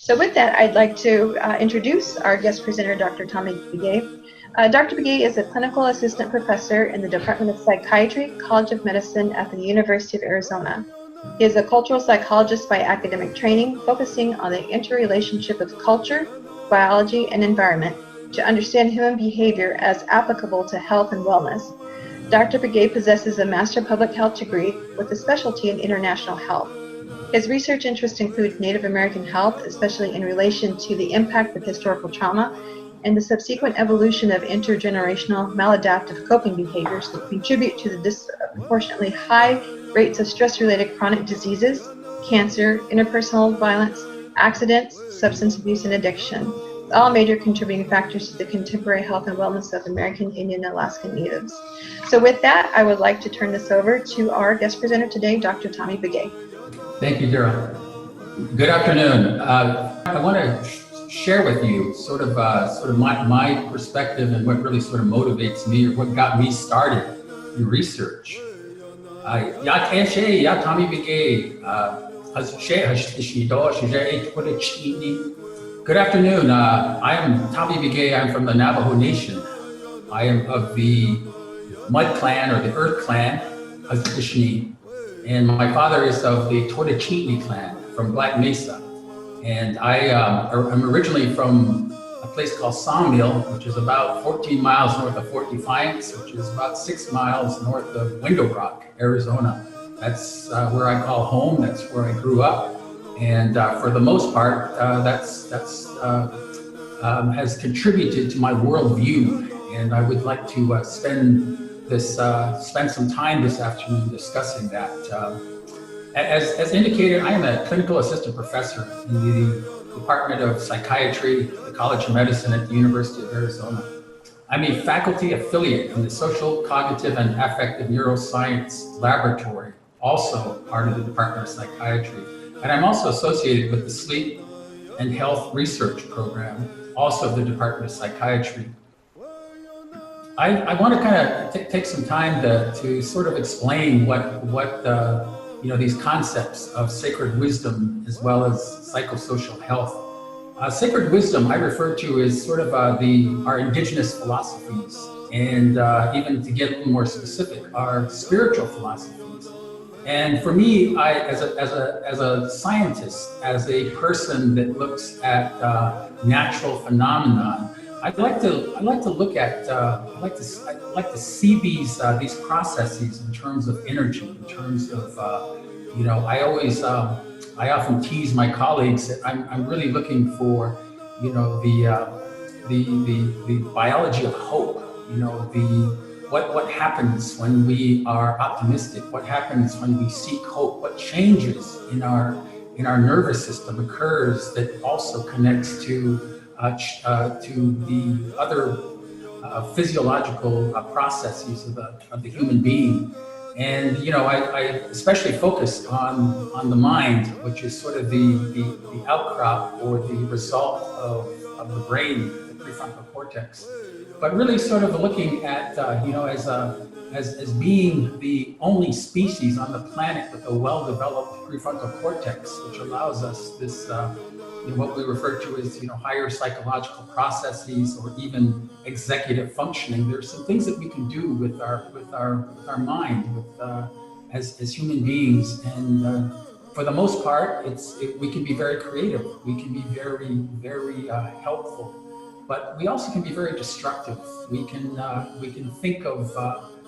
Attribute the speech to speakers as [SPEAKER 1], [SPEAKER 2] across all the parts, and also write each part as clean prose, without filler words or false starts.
[SPEAKER 1] So with that, I'd like to introduce our guest presenter, Dr. Tommy Begay. Dr. Begay is a clinical assistant professor in the Department of Psychiatry, College of Medicine at the University of Arizona. He is a cultural psychologist by academic training, focusing on the interrelationship of culture, biology, and environment to understand human behavior as applicable to health and wellness. Dr. Begay possesses a Master of Public Health degree with a specialty in international health. His research interests include Native American health, especially in relation to the impact of historical trauma and the subsequent evolution of intergenerational maladaptive coping behaviors that contribute to the disproportionately high rates of stress-related chronic diseases, cancer, interpersonal violence, accidents, substance abuse, and addiction, all major contributing factors to the contemporary health and wellness of American Indian and Alaskan Natives. So with that, I would like to turn this over to our guest presenter today, Dr. Tommy Begay.
[SPEAKER 2] Thank you, Dara. Good afternoon. I want to share with you sort of my perspective and what really sort of motivates me, or what got me started in research. Tommy Begay. Good afternoon. I am Tommy Begay. I'm from the Navajo Nation. I am of the Mud Clan, or the Earth Clan, Haudenosaunee. And my father is of the Totochini clan from Black Mesa. And I'm originally from a place called Sawmill, which is about 14 miles north of Fort Defiance, which is about 6 miles north of Window Rock, Arizona. That's where I call home. That's where I grew up. And for the most part, that's has contributed to my worldview. And I would like to spend some time this afternoon discussing that. As indicated, I am a clinical assistant professor in the Department of Psychiatry, the College of Medicine at the University of Arizona. I'm a faculty affiliate in the Social, Cognitive, and Affective Neuroscience Laboratory, also part of the Department of Psychiatry. And I'm also associated with the Sleep and Health Research Program, also of the Department of Psychiatry. I want to kind of take some time to sort of explain what these concepts of sacred wisdom as well as psychosocial health. Sacred wisdom I refer to as sort of our indigenous philosophies, and even to get a little more specific, our spiritual philosophies. And for me, as a scientist, as a person that looks at natural phenomenon, I'd like to look at I like to see these processes in terms of energy, in terms of I often tease my colleagues that I'm really looking for the biology of hope. What happens when we are optimistic? What happens when we seek hope? What changes in our nervous system occurs that also connects to the other physiological processes of the human being. And I especially focus on the mind, which is sort of the outcrop or the result of the brain, the prefrontal cortex. But really sort of looking at as being the only species on the planet with a well-developed prefrontal cortex, which allows us this what we refer to as higher psychological processes, or even executive functioning. There's some things that we can do with our mind, as human beings, and for the most part, we can be very creative. We can be very, very helpful, but we also can be very destructive. We can think of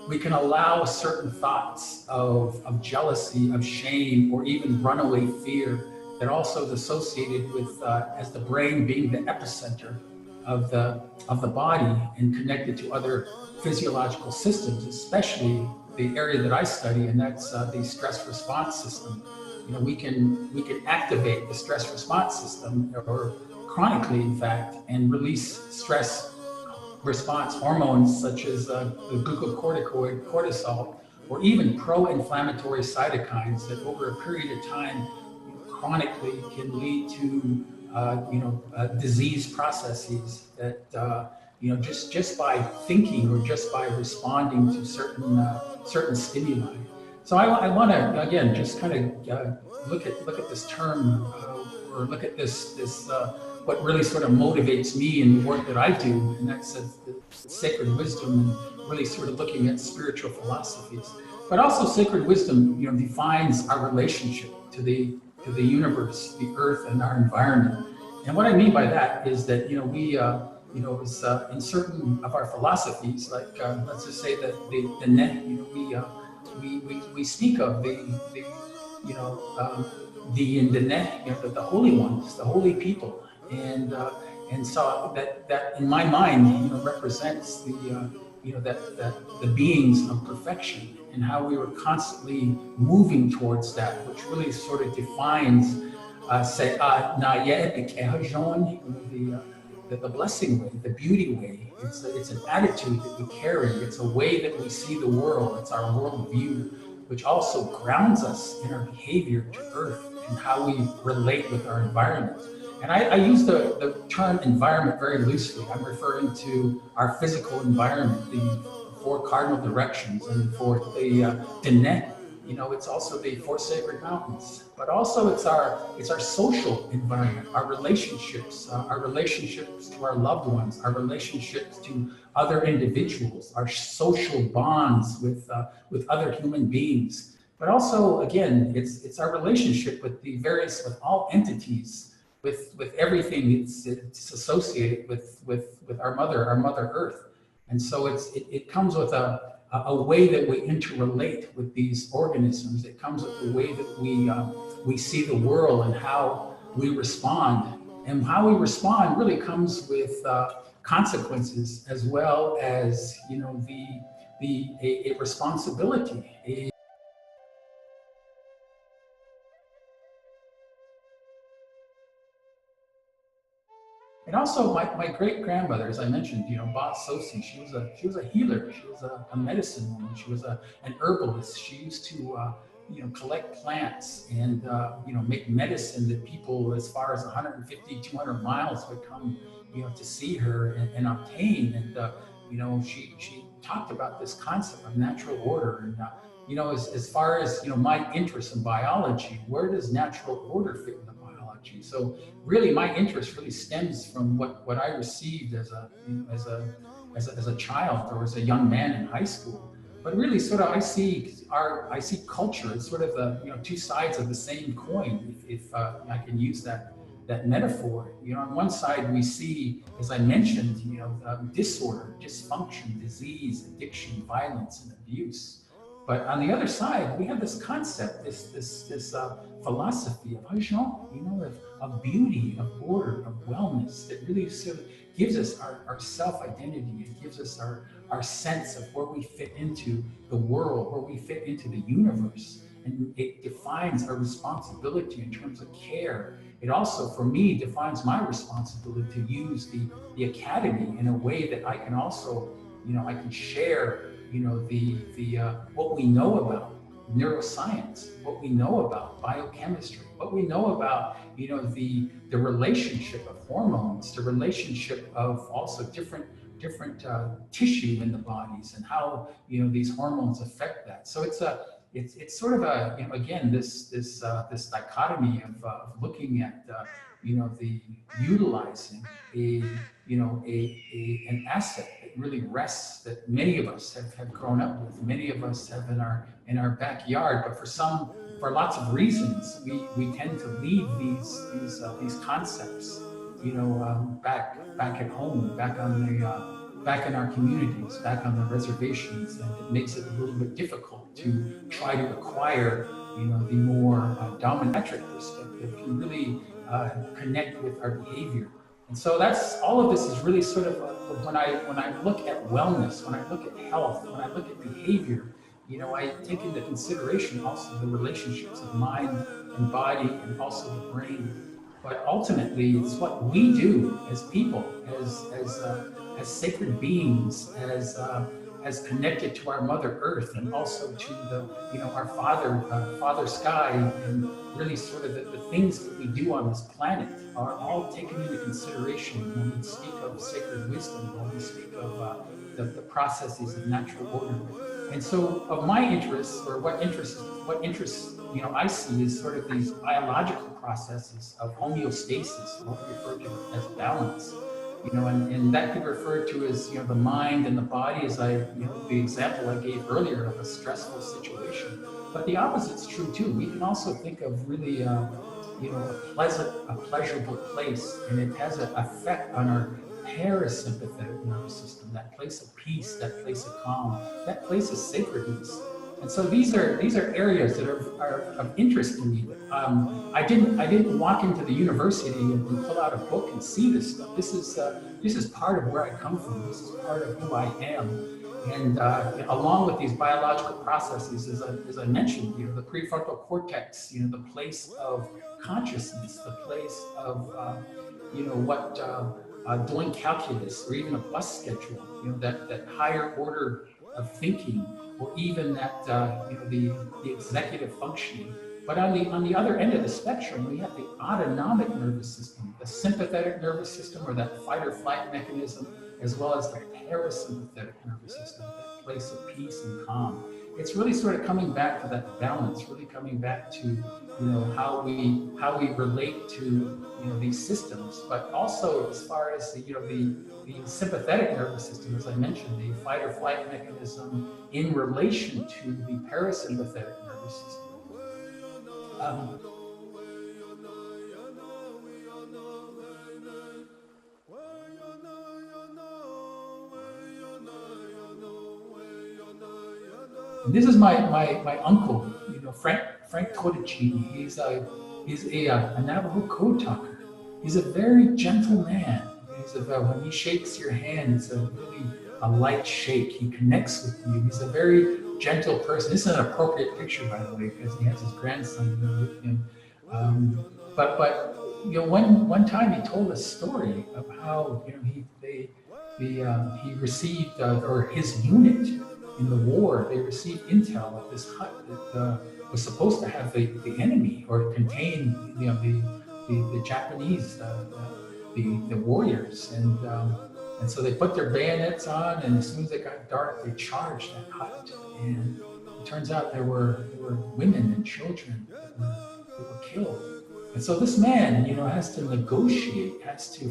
[SPEAKER 2] we can allow certain thoughts of jealousy, of shame, or even runaway fear that also is associated with as the brain being the epicenter of the body and connected to other physiological systems, especially the area that I study, and that's the stress response system. We can activate the stress response system, or chronically, in fact, and release stress response hormones such as the glucocorticoid, cortisol, or even pro-inflammatory cytokines that over a period of time chronically can lead to disease processes that just by thinking or just by responding to certain stimuli. So I want to again just kind of look at this term or look at what really sort of motivates me in the work that I do, and that's the sacred wisdom, and really sort of looking at spiritual philosophies. But also sacred wisdom, defines our relationship to the universe, the earth, and our environment. And what I mean by that is that in certain of our philosophies, like let's just say that the net, we speak of the holy ones, the holy people, and so that in my mind, represents the beings of perfection, and how we were constantly moving towards that, which really sort of defines the blessing way, the beauty way. It's an attitude that we carry. It's a way that we see the world. It's our worldview, which also grounds us in our behavior to Earth and how we relate with our environment. And I use the term environment very loosely. I'm referring to our physical environment, the four cardinal directions, and for the Diné, it's also the four sacred mountains. But also it's our social environment, our relationships to our loved ones, our relationships to other individuals, our social bonds with other human beings. But also, again, it's our relationship with all entities, with everything it's associated with our mother Earth. And so it comes with a way that we interrelate with these organisms. It comes with the way that we see the world and how we respond. And how we respond really comes with consequences, as well as a responsibility. And also, my great grandmother, as I mentioned, Ba Sosi, she was a healer. She was a medicine woman. She was an herbalist. She used to collect plants and make medicine that people as far as 150, 200 miles would come to see her and obtain. And she talked about this concept of natural order. And as far as my interest in biology, where does natural order fit in the biology? So really, my interest really stems from what I received as a child, or as a young man in high school. But really, sort of, I see culture as sort of the two sides of the same coin, if I can use that metaphor. On one side, we see, as I mentioned, disorder, dysfunction, disease, addiction, violence, and abuse. But on the other side, we have this concept, this philosophy of AIHEC, of beauty, of order, of wellness, that really sort of gives us our self-identity. It gives us our sense of where we fit into the world, where we fit into the universe. And it defines our responsibility in terms of care. It also, for me, defines my responsibility to use the academy in a way that I can also, I can share what we know about neuroscience, what we know about biochemistry, what we know about the relationship of hormones, the relationship of also different tissue in the bodies, and how these hormones affect that. So it's sort of again this dichotomy of looking at the utilizing an asset that really rests, that many of us have grown up with, many of us have in our backyard, but for lots of reasons, we tend to leave these concepts back at home, back in our communities, back on the reservations, and it makes it a little bit difficult to try to acquire the more dominatric perspective, to really connect with our behavior. And so all of this is really sort of when I look at wellness, when I look at health, when I look at behavior, I take into consideration also the relationships of mind and body, and also the brain. But ultimately, it's what we do as people, as sacred beings, as connected to our Mother Earth and also to our Father Sky, and really sort of the things that we do on this planet are all taken into consideration when we speak of sacred wisdom, when we speak of the processes of natural order. And so, of my interests, or what interests I see is sort of these biological processes of homeostasis, what we refer to as balance. And that could be referred to as the mind and the body, as the example I gave earlier of a stressful situation. But the opposite's true too. We can also think of really a pleasurable place, and it has an effect on our parasympathetic nervous system, that place of peace, that place of calm, that place of sacredness. And so these are areas that are of interest to me. I didn't walk into the university and pull out a book and see this stuff. This is part of where I come from. This is part of who I am. And along with these biological processes, as I mentioned, the prefrontal cortex, the place of consciousness, the place of doing calculus, or even a bus schedule, that higher order of thinking, or even that the executive functioning. But on the other end of the spectrum, we have the autonomic nervous system, the sympathetic nervous system, or that fight or flight mechanism, as well as the parasympathetic nervous system, that place of peace and calm. It's really sort of coming back to that balance, really coming back to how we relate to these systems, but also as far as the sympathetic nervous system, as I mentioned, the fight or flight mechanism in relation to the parasympathetic nervous system. This is my uncle, Frank Todicini. He's a Navajo code talker. He's a very gentle man. When he shakes your hand, it's really a light shake. He connects with you. He's a very gentle person. This is an appropriate picture, by the way, because he has his grandson with him. But one time he told a story of how he received, or his unit in the war, they received intel of this hut that was supposed to have the enemy, or contain the Japanese, the warriors, and so they put their bayonets on, and as soon as it got dark, they charged that hut. And it turns out there were women and children that were killed. And so this man, has to negotiate,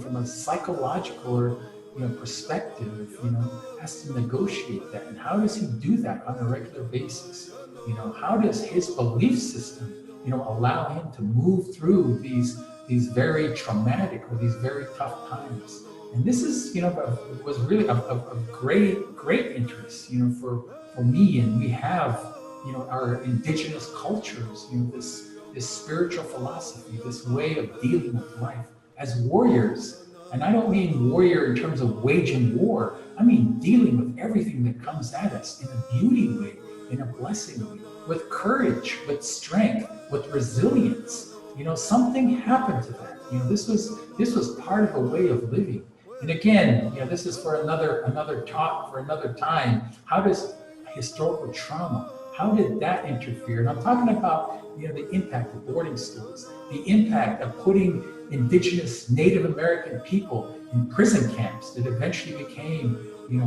[SPEAKER 2] from a psychological perspective, has to negotiate that. And how does he do that on a regular basis? How does his belief system, allow him to move through these very traumatic, or these very tough times? And this is, was really of great interest, for me. And we have, our indigenous cultures, this spiritual philosophy, this way of dealing with life as warriors. And I don't mean warrior in terms of waging war. I mean dealing with everything that comes at us in a beauty way, in a blessing way, with courage, with strength, with resilience. Something happened to that. This was part of a way of living. And again, this is for another talk for another time. How does historical trauma, how did that interfere? And I'm talking about the impact of boarding schools, the impact of putting indigenous Native American people in prison camps that eventually became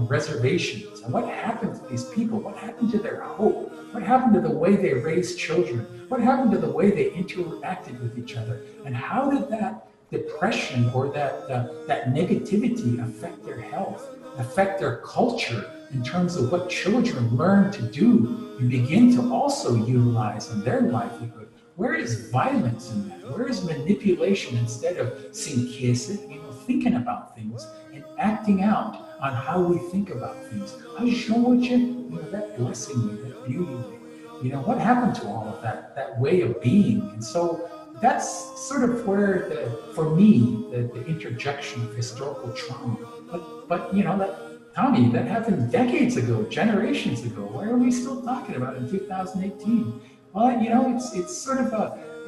[SPEAKER 2] reservations. And what happened to these people? What happened to their hope? What happened to the way they raised children? What happened to the way they interacted with each other? And how did that depression, or that negativity, affect their health, affect their culture, in terms of what children learn to do and begin to also utilize in their livelihood? Where is violence in that? Where is manipulation instead of thinking about things and acting out on how we think about things? That blessing way, that beauty way. What happened to all of that way of being? And so that's sort of where for me, the interjection of historical trauma. But Tommy, that happened decades ago, generations ago. Why are we still talking about it in 2018? Well,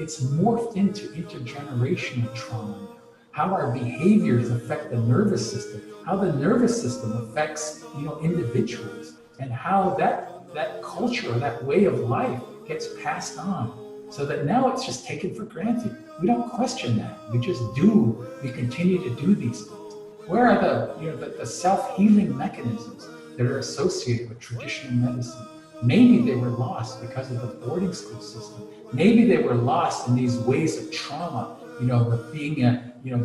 [SPEAKER 2] it's morphed into intergenerational trauma now. How our behaviors affect the nervous system, how the nervous system affects, individuals. and how that culture or that way of life gets passed on, so that now it's just taken for granted. We don't question that. We just do. We continue to do these things. Where are the self-healing mechanisms that are associated with traditional medicine? Maybe they were lost because of the boarding school system. Maybe they were lost in these ways of trauma, of being,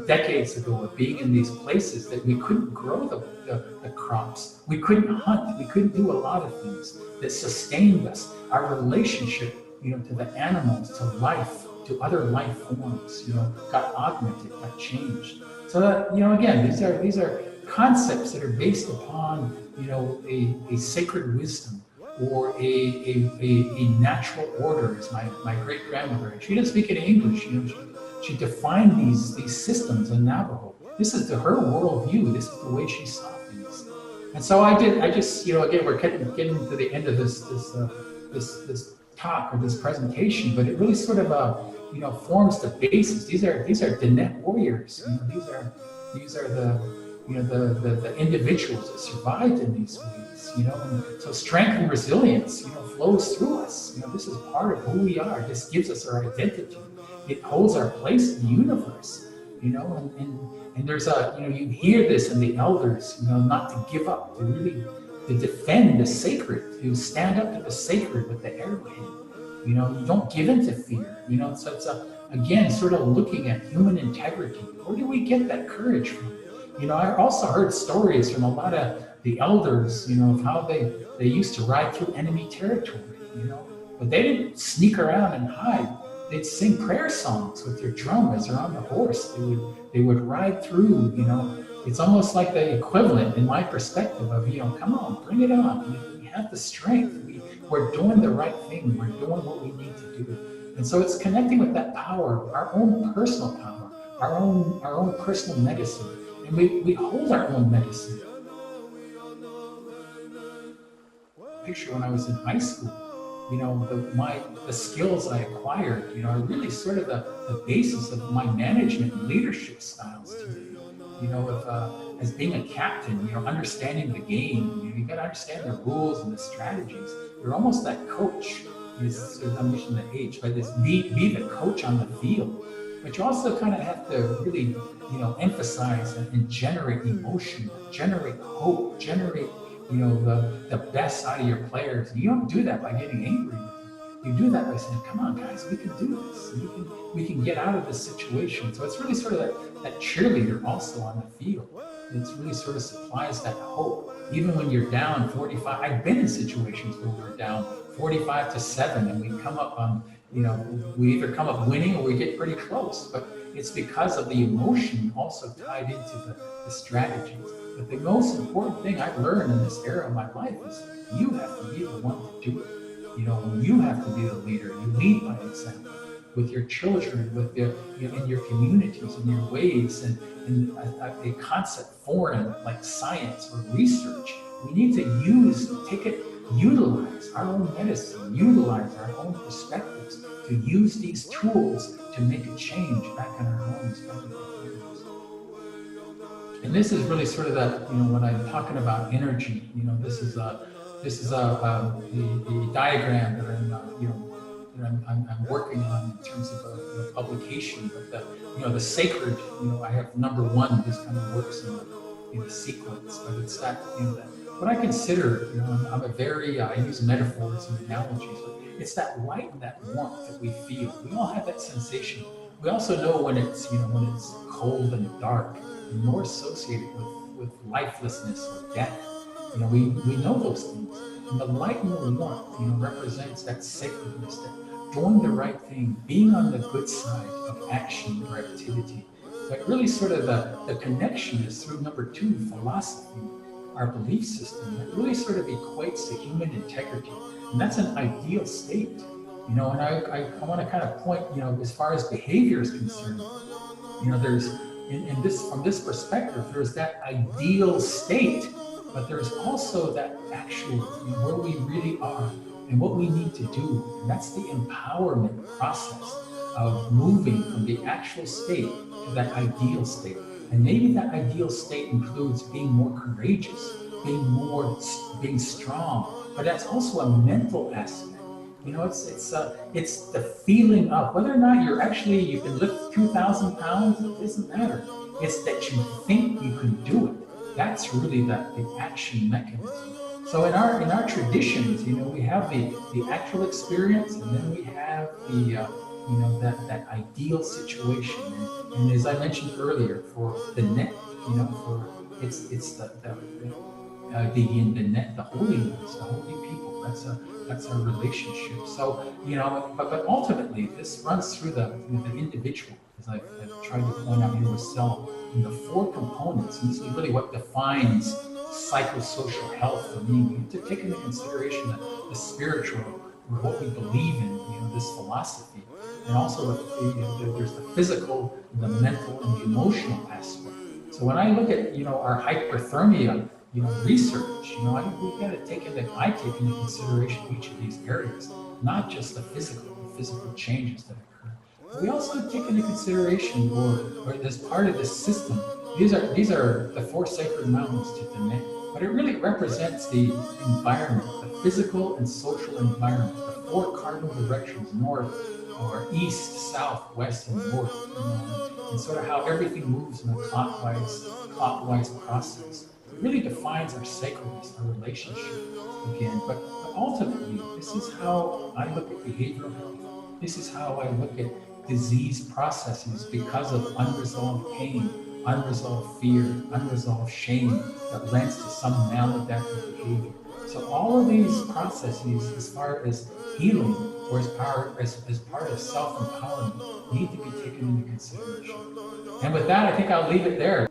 [SPEAKER 2] decades ago, of being in these places that we couldn't grow the crops. We couldn't hunt. We couldn't do a lot of things that sustained us. Our relationship, to the animals, to life, to other life forms, got augmented, got changed. So that, again, these are concepts that are based upon, a sacred wisdom, or a natural order, as my great grandmother. And she didn't speak any English. She defined these systems in Navajo. This is to her worldview. This is the way she saw things. And so I just, again, we're getting to the end of this talk or this presentation, but it really sort of forms the basis. These are Diné warriors. These are the individuals that survived in these ways. And so strength and resilience, flows through us. This is part of who we are. This gives us our identity. It holds our place in the universe. And there's you hear this in the elders, not to give up, to defend the sacred, to stand up to the sacred with the arrowhead. You don't give in to fear. So it's again sort of looking at human integrity. Where do we get that courage from? I also heard stories from a lot of the elders, of how they used to ride through enemy territory, but they didn't sneak around and hide. They'd sing prayer songs with their drum as they're on the horse. They would ride through, It's almost like the equivalent, in my perspective, of, come on, bring it on. We have the strength. We're doing the right thing. We're doing what we need to do. And so it's connecting with that power, our own personal power, our own personal medicine. And we hold our own medicine. Picture when I was in high school, the skills I acquired, are really sort of the basis of my management and leadership styles today. As being a captain, understanding the game, you got to understand the rules and the strategies. You're almost that coach. I'm using the H, but be the coach on the field. But you also kind of have to really, emphasize and generate emotion, generate hope, generate, the best out of your players. You don't do that by getting angry with them. You do that by saying, come on, guys, we can do this. We can get out of this situation. So it's really sort of that cheerleader also on the field. It really sort of supplies that hope. Even when you're down 45, I've been in situations where we're down 45-7 and we come up on, we either come up winning or we get pretty close. But it's because of the emotion also tied into the strategies. But the most important thing I've learned in this era of my life is you have to be the one to do it. You have to be the leader. You lead by example with your children, with in your communities, in your ways, and a concept foreign like science or research. We need to utilize our own medicine, utilize our own perspectives to use these tools to make a change back in our homes, back in our families. And this is really sort of that, when I'm talking about energy, this is a diagram that I'm working on in terms of a publication. But the sacred, I have number one. This kind of works in the sequence, but it's that what I consider. I'm a very I use metaphors and analogies, but it's that light and that warmth that we feel. We all have that sensation. We also know when it's cold and dark, and more associated with lifelessness or death. We know those things. And the light and the warmth, represents that sacredness, that doing the right thing, being on the good side of action or activity. But really sort of the connection is through number two, philosophy, our belief system, that really sort of equates to human integrity. And that's an ideal state. And I want to kind of point, as far as behavior is concerned, there's, from this perspective, there's that ideal state. But there's also that actual, where we really are and what we need to do. And that's the empowerment process of moving from the actual state to that ideal state. And maybe that ideal state includes being more courageous, being strong, but that's also a mental aspect. It's the feeling of whether or not you can lift 2,000 pounds. It doesn't matter. It's that you think you can do it. That's really the action mechanism. So in our traditions, we have the actual experience, and then we have that ideal situation. And as I mentioned earlier, for the net, it's the yin, the net, the holy ones, the holy people. That's our relationship. So but ultimately, this runs through the individual, as I've tried to point out here with self, in the four components. And this is really what defines psychosocial health for me. We have to take into consideration the spiritual, or what we believe in, this philosophy, and also there's the physical, the mental, and the emotional aspect. So when I look at our hyperthermia research, we've got to take into consideration each of these areas, not just the physical changes that occur. But we also take into consideration, or as part of this system, these are the four sacred mountains to Dene, but it really represents the environment, the physical and social environment, the four cardinal directions: north, or east, south, west, and north, and sort of how everything moves in a clockwise process. It really defines our sacredness, our relationship again. But ultimately, this is how I look at behavioral health. This is how I look at disease processes because of unresolved pain, unresolved fear, unresolved shame that lends to some maladaptive behavior. So all of these processes, as far as healing or as part of self-empowerment, need to be taken into consideration. And with that, I think I'll leave it there.